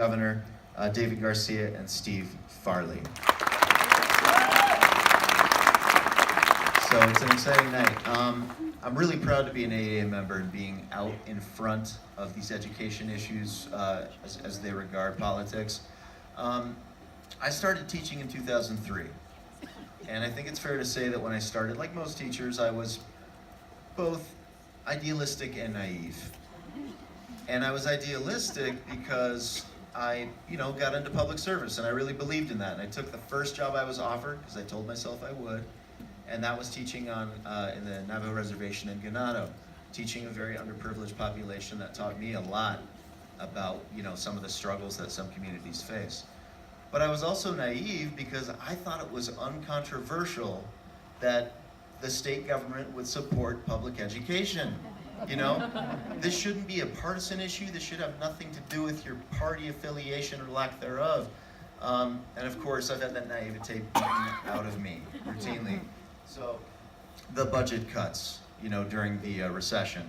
Governor David Garcia and Steve Farley. So it's an exciting night. I'm really proud to be an AEA member and being out in front of these education issues as they regard politics. I started teaching in 2003, and I think it's fair to say that when I started, like most teachers, I was both idealistic and naive. And I was idealistic because I, got into public service, and I really believed in that. And I took the first job I was offered because I told myself I would, and that was teaching in the Navajo Reservation in Ganado, teaching a very underprivileged population that taught me a lot about, some of the struggles that some communities face. But I was also naive because I thought it was uncontroversial that the state government would support public education. This shouldn't be a partisan issue. This should have nothing to do with your party affiliation or lack thereof. And of course, I've had that naivete beaten out of me routinely. So the budget cuts, during the recession,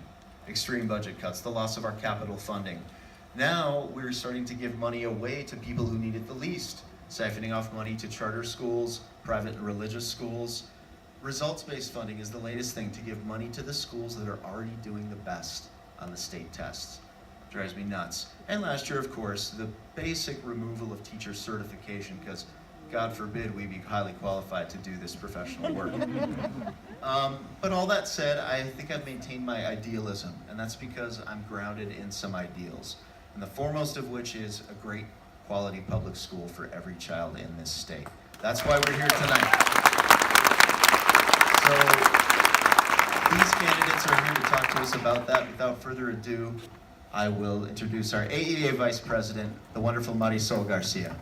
extreme budget cuts, the loss of our capital funding. Now we're starting to give money away to people who need it the least, siphoning off money to charter schools, private and religious schools. Results-based funding is the latest thing, to give money to the schools that are already doing the best on the state tests. Drives me nuts. And last year, of course, the basic removal of teacher certification, because God forbid we be highly qualified to do this professional work. But all that said, I think I've maintained my idealism, and that's because I'm grounded in some ideals. And the foremost of which is a great quality public school for every child in this state. That's why we're here tonight. So these candidates are here to talk to us about that. Without further ado, I will introduce our AEA Vice President, the wonderful Marisol Garcia.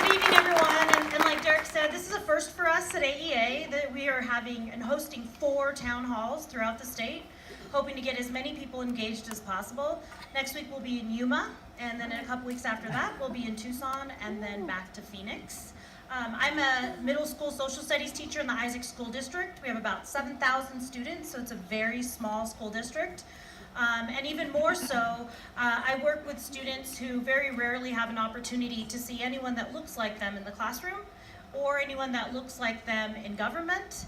Good evening, everyone. And like Derek said, this is a first for us at AEA, that we are having and hosting 4 town halls throughout the state, hoping to get as many people engaged as possible. Next week we'll be in Yuma, and then in a couple weeks after that we'll be in Tucson, and then back to Phoenix. I'm a middle school social studies teacher in the Isaac School District. We have about 7,000 students, so it's a very small school district. And even more so, I work with students who very rarely have an opportunity to see anyone that looks like them in the classroom, or anyone that looks like them in government,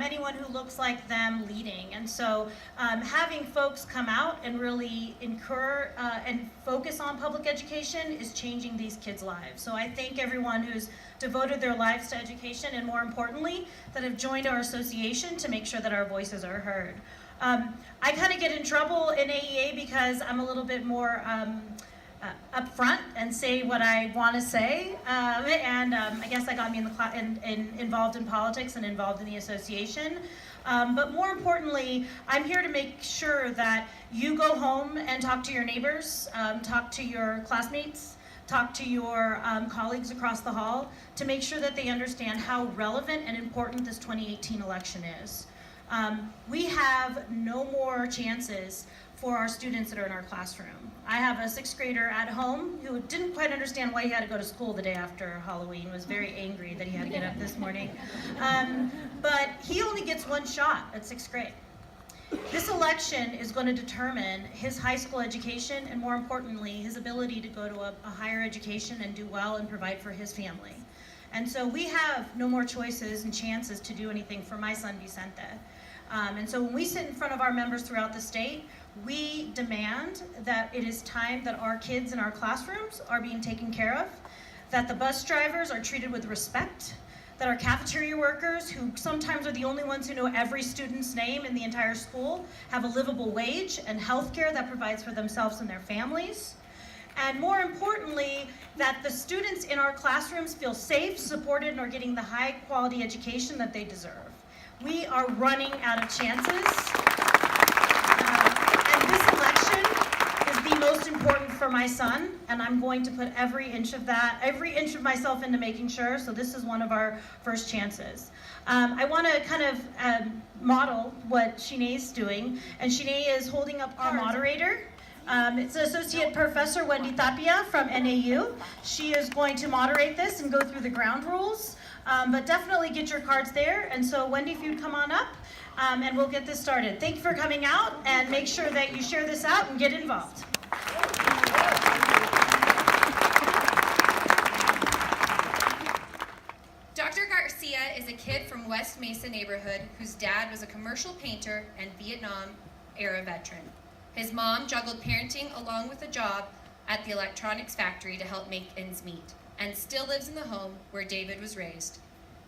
anyone who looks like them leading. And so having folks come out and really incur and focus on public education is changing these kids' lives. So I thank everyone who's devoted their lives to education, and more importantly, that have joined our association to make sure that our voices are heard. I kind of get in trouble in AEA because I'm a little bit more upfront and say what I want to say, I guess that got me involved in politics and involved in the association. But more importantly, I'm here to make sure that you go home and talk to your neighbors, talk to your classmates, talk to your colleagues across the hall, to make sure that they understand how relevant and important this 2018 election is. We have no more chances for our students that are in our classroom. I have a 6th grader at home who didn't quite understand why he had to go to school the day after Halloween, was very angry that he had to get up this morning. But he only gets 1 shot at 6th grade. This election is going to determine his high school education, and more importantly, his ability to go to a higher education and do well and provide for his family. And so we have no more choices and chances to do anything for my son Vicente. And so when we sit in front of our members throughout the state, we demand that it is time that our kids in our classrooms are being taken care of, that the bus drivers are treated with respect, that our cafeteria workers, who sometimes are the only ones who know every student's name in the entire school, have a livable wage and health care that provides for themselves and their families. And more importantly, that the students in our classrooms feel safe, supported, and are getting the high quality education that they deserve. We are running out of chances. And this election is the most important for my son, and I'm going to put every inch of myself into making sure, so this is one of our first chances. I want to kind of model what Sinead's doing, and Sinead is holding up our moderator. It's Associate Professor Wendy Tapia from NAU. She is going to moderate this and go through the ground rules, but definitely get your cards there. And so Wendy, if you'd come on up, and we'll get this started. Thank you for coming out, and make sure that you share this out and get involved. Dr. Garcia is a kid from West Mesa neighborhood whose dad was a commercial painter and Vietnam-era veteran. His mom juggled parenting along with a job at the electronics factory to help make ends meet, and still lives in the home where David was raised.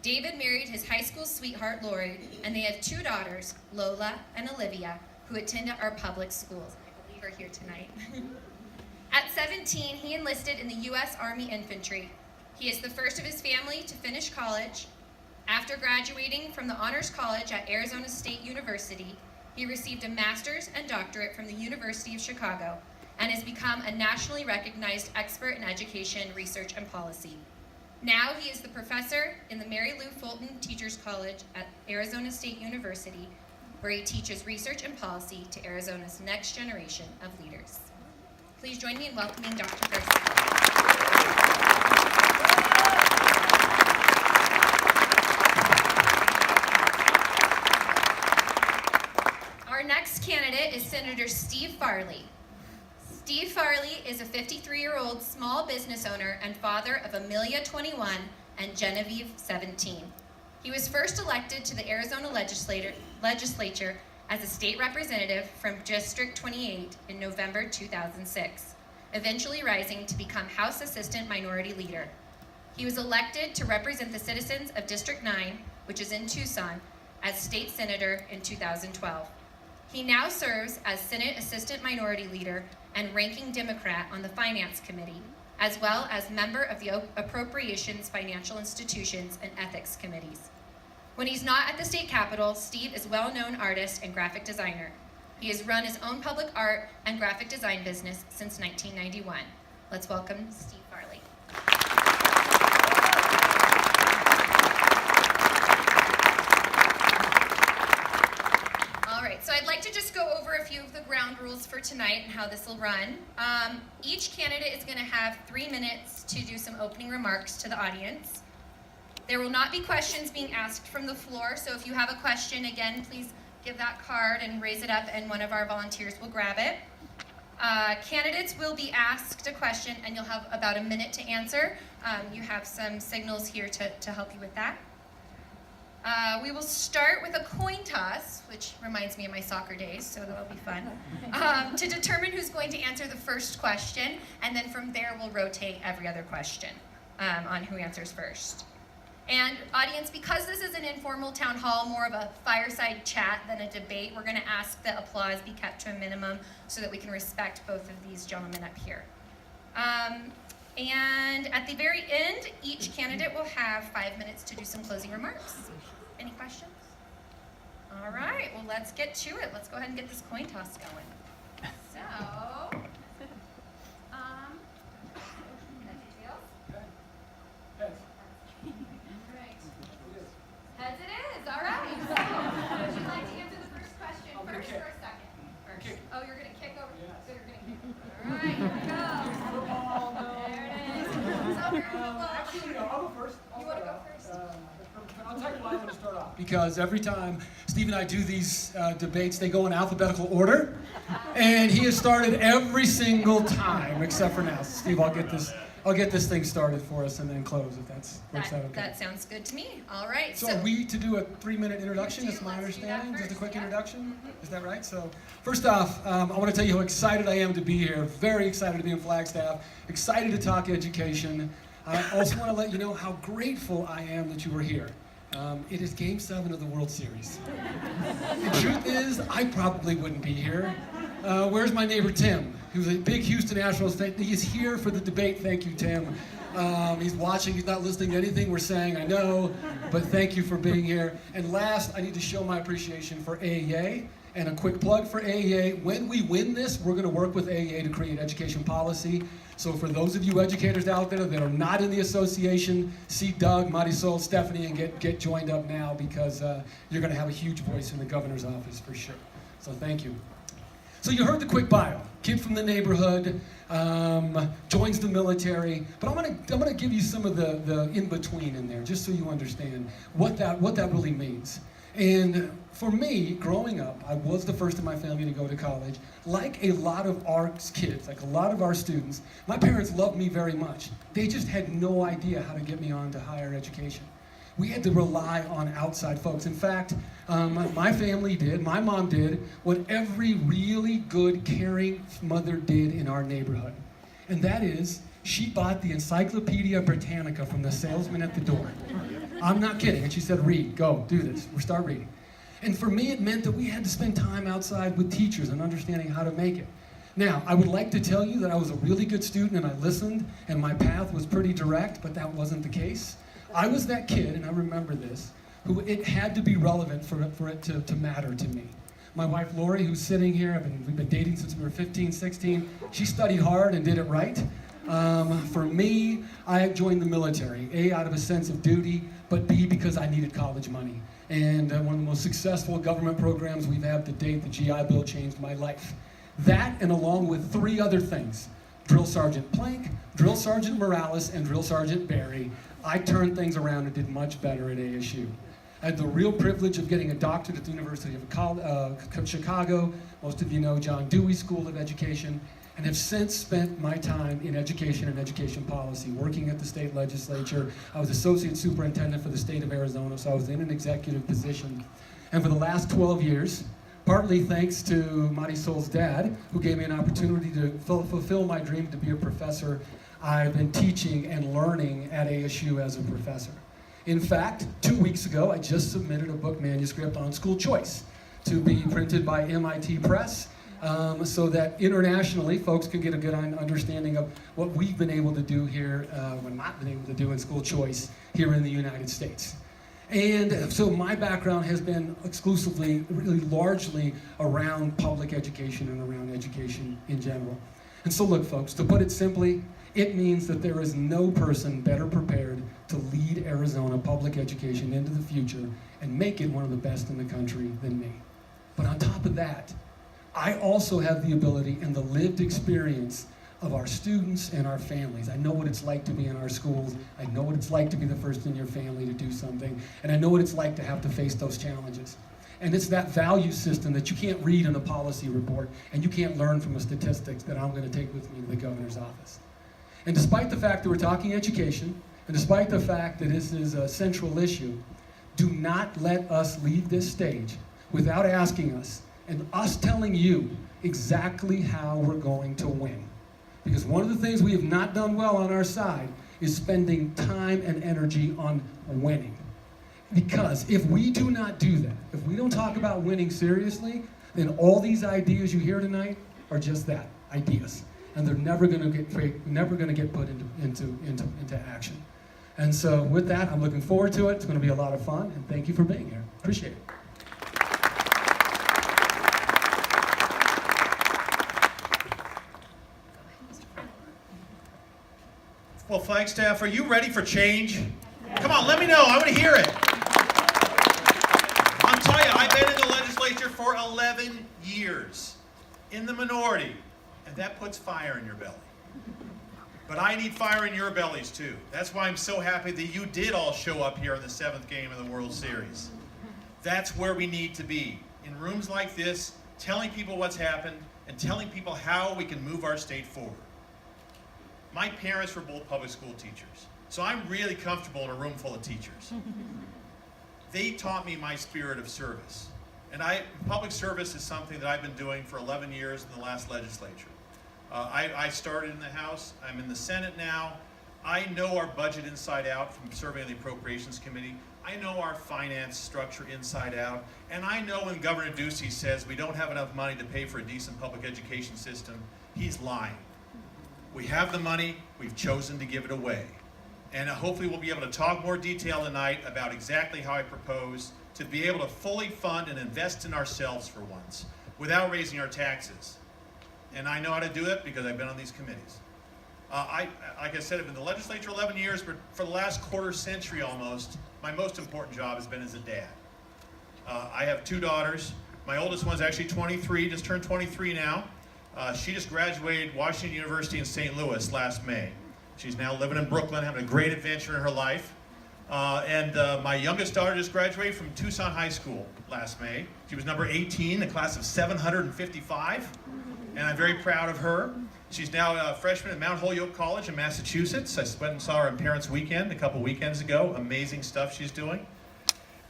David married his high school sweetheart, Lori, and they have 2 daughters, Lola and Olivia, who attend our public schools. I believe are here tonight. At 17, he enlisted in the U.S. Army Infantry. He is the first of his family to finish college. After graduating from the Honors College at Arizona State University, he received a master's and doctorate from the University of Chicago and has become a nationally recognized expert in education, research, and policy. Now he is the professor in the Mary Lou Fulton Teachers College at Arizona State University, where he teaches research and policy to Arizona's next generation of leaders. Please join me in welcoming Dr. Garcia. Our next candidate is Senator Steve Farley. Steve Farley is a 53-year-old small business owner and father of Amelia, 21, and Genevieve, 17. He was first elected to the Arizona legislature as a state representative from District 28 in November 2006, eventually rising to become House Assistant Minority Leader. He was elected to represent the citizens of District 9, which is in Tucson, as state senator in 2012. He now serves as Senate Assistant Minority Leader and Ranking Democrat on the Finance Committee, as well as member of the Appropriations, Financial Institutions, and Ethics Committees. When he's not at the state capitol, Steve is a well-known artist and graphic designer. He has run his own public art and graphic design business since 1991. Let's welcome Steve Farley. All right, so I'd like to just go over a few of the ground rules for tonight and how this will run. Each candidate is going to have 3 minutes to do some opening remarks to the audience. There will not be questions being asked from the floor, so if you have a question, again, please give that card and raise it up, and one of our volunteers will grab it. Candidates will be asked a question, and you'll have about a minute to answer. You have some signals here to help you with that. We will start with a coin toss, which reminds me of my soccer days, so that'll be fun, to determine who's going to answer the first question, and then from there we'll rotate every other question on who answers first. And audience, because this is an informal town hall, more of a fireside chat than a debate, we're going to ask that applause be kept to a minimum so that we can respect both of these gentlemen up here. And at the very end, each candidate will have 5 minutes to do some closing remarks. Any questions? All right, well, let's get to it. Let's go ahead and get this coin toss going. So, heads it is, all right. So, would you like to answer the first question first or second? First. Oh, you're going to kick over? Yeah. So you're going to kick. All right, here we go. There it is. So we're Actually, I'll go first. You want to go first? I'll tell you why I'm going to start off. Because every time Steve and I do these debates, they go in alphabetical order. And he has started every single time, except for now. Steve, I'll get this thing started for us and then close if works out okay. That sounds good to me. All right. So are we to do a 3-minute introduction? That's my understanding. Just a quick introduction. Is that right? So first off, I want to tell you how excited I am to be here. Very excited to be in Flagstaff. Excited to talk education. I also want to let you know how grateful I am that you were here. It is Game 7 of the World Series. The truth is, I probably wouldn't be here. Where's my neighbor Tim, who's a big Houston Astros fan? He's here for the debate. Thank you, Tim. He's watching. He's not listening to anything we're saying, I know, but thank you for being here. And last, I need to show my appreciation for AEA, and a quick plug for AEA. When we win this, we're going to work with AEA to create education policy. So for those of you educators out there that are not in the association, see Doug, Marisol, Stephanie, and get joined up now, because you're going to have a huge voice in the governor's office for sure. So thank you. So you heard the quick bio. Kid from the neighborhood, joins the military. But I'm gonna give you some of the in-between in there, just so you understand what that really means. And for me, growing up, I was the first in my family to go to college. Like a lot of our kids, like a lot of our students, my parents loved me very much. They just had no idea how to get me on to higher education. We had to rely on outside folks. In fact, my family did, my mom did, what every really good, caring mother did in our neighborhood. And that is, she bought the Encyclopedia Britannica from the salesman at the door. I'm not kidding. And she said, read, go, do this. We'll start reading. And for me, it meant that we had to spend time outside with teachers and understanding how to make it. Now, I would like to tell you that I was a really good student and I listened and my path was pretty direct, but that wasn't the case. I was that kid, and I remember this, who it had to be relevant for it to matter to me. My wife, Lori, who's sitting here, we've been dating since we were 15, 16. She studied hard and did it right. For me, I joined the military, A, out of a sense of duty, but B, because I needed college money. And one of the most successful government programs we've had to date, the GI Bill, changed my life. That, and along with 3 other things, Drill Sergeant Plank, Drill Sergeant Morales, and Drill Sergeant Barry, I turned things around and did much better at ASU. I had the real privilege of getting a doctorate at the University of Chicago, most of you know John Dewey School of Education, and have since spent my time in education and education policy, working at the state legislature. I was associate superintendent for the state of Arizona, so I was in an executive position. And for the last 12 years, partly thanks to Marisol's dad, who gave me an opportunity to fulfill my dream to be a professor, I've been teaching and learning at ASU as a professor. In fact, 2 weeks ago, I just submitted a book manuscript on school choice to be printed by MIT Press, so that internationally folks can get a good understanding of what we've been able to do here, or not been able to do in school choice here in the United States. And so my background has been exclusively, really largely around public education and around education in general. And so look, folks, to put it simply, it means that there is no person better prepared to lead Arizona public education into the future and make it one of the best in the country than me. But on top of that, I also have the ability and the lived experience of our students and our families. I know what it's like to be in our schools. I know what it's like to be the first in your family to do something. And I know what it's like to have to face those challenges. And it's that value system that you can't read in a policy report and you can't learn from the statistics that I'm going to take with me to the governor's office. And despite the fact that we're talking education, and despite the fact that this is a central issue, do not let us leave this stage without asking us and us telling you exactly how we're going to win. Because one of the things we have not done well on our side is spending time and energy on winning. Because if we do not do that, if we don't talk about winning seriously, then all these ideas you hear tonight are just that, ideas. And they're never going to get put into action. And so with that, I'm looking forward to it. It's going to be a lot of fun, and thank you for being here. Appreciate it. Well, Flagstaff, are you ready for change? Come on, let me know. I want to hear it. I'll tell you, I've been in the legislature for 11 years, in the minority, and that puts fire in your belly. But I need fire in your bellies, too. That's why I'm so happy that you did all show up here in the 7th game of the World Series. That's where we need to be, in rooms like this, telling people what's happened and telling people how we can move our state forward. My parents were both public school teachers, so I'm really comfortable in a room full of teachers. They taught me my spirit of service. And public service is something that I've been doing for 11 years in the last legislature. I started in the House, I'm in the Senate now. I know our budget inside out from serving on the Appropriations Committee. I know our finance structure inside out. And I know when Governor Ducey says we don't have enough money to pay for a decent public education system, he's lying. We have the money, we've chosen to give it away. And hopefully we'll be able to talk more detail tonight about exactly how I propose to be able to fully fund and invest in ourselves for once, without raising our taxes. And I know how to do it because I've been on these committees. Like I said, I've been in the legislature 11 years, but for the last quarter century almost, my most important job has been as a dad. I have 2 daughters. My oldest one's actually 23, just turned 23 now. She just graduated Washington University in St. Louis last May. She's now living in Brooklyn, having a great adventure in her life. My youngest daughter just graduated from Tucson High School last May. She was number 18, a class of 755, and I'm very proud of her. She's now a freshman at Mount Holyoke College in Massachusetts. I went and saw her on Parents Weekend a couple weekends ago. Amazing stuff she's doing.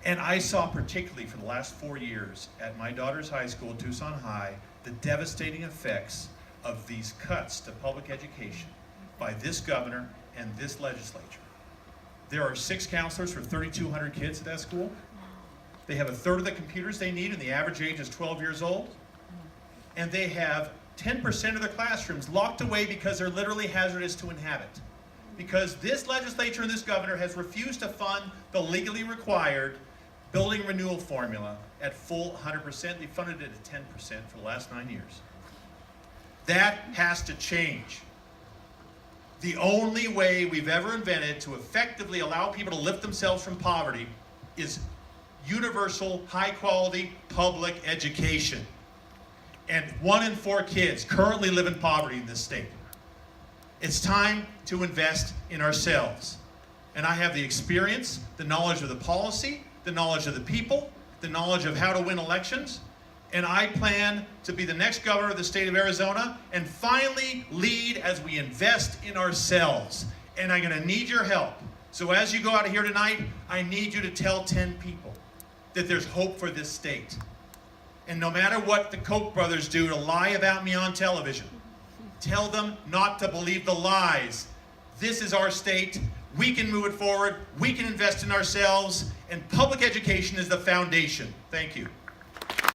And I saw particularly for the last 4 years at my daughter's high school, Tucson High, the devastating effects of these cuts to public education by this governor and this legislature. There are 6 counselors for 3,200 kids at that school. They have a third of the computers they need, and the average age is 12 years old. And they have 10% of their classrooms locked away because they're literally hazardous to inhabit. Because this legislature and this governor has refused to fund the legally required building renewal formula at full 100%. They funded it at 10% for the last 9 years. That has to change. The only way we've ever invented to effectively allow people to lift themselves from poverty is universal, high-quality public education. And 1 in 4 kids currently live in poverty in this state. It's time to invest in ourselves. And I have the experience, the knowledge of the policy, the knowledge of the people, the knowledge of how to win elections. And I plan to be the next governor of the state of Arizona and finally lead as we invest in ourselves. And I'm going to need your help. So as you go out of here tonight, I need you to tell 10 people that there's hope for this state. And no matter what the Koch brothers do to lie about me on television, tell them not to believe the lies. This is our state. We can move it forward. We can invest in ourselves. And public education is the foundation. Thank you.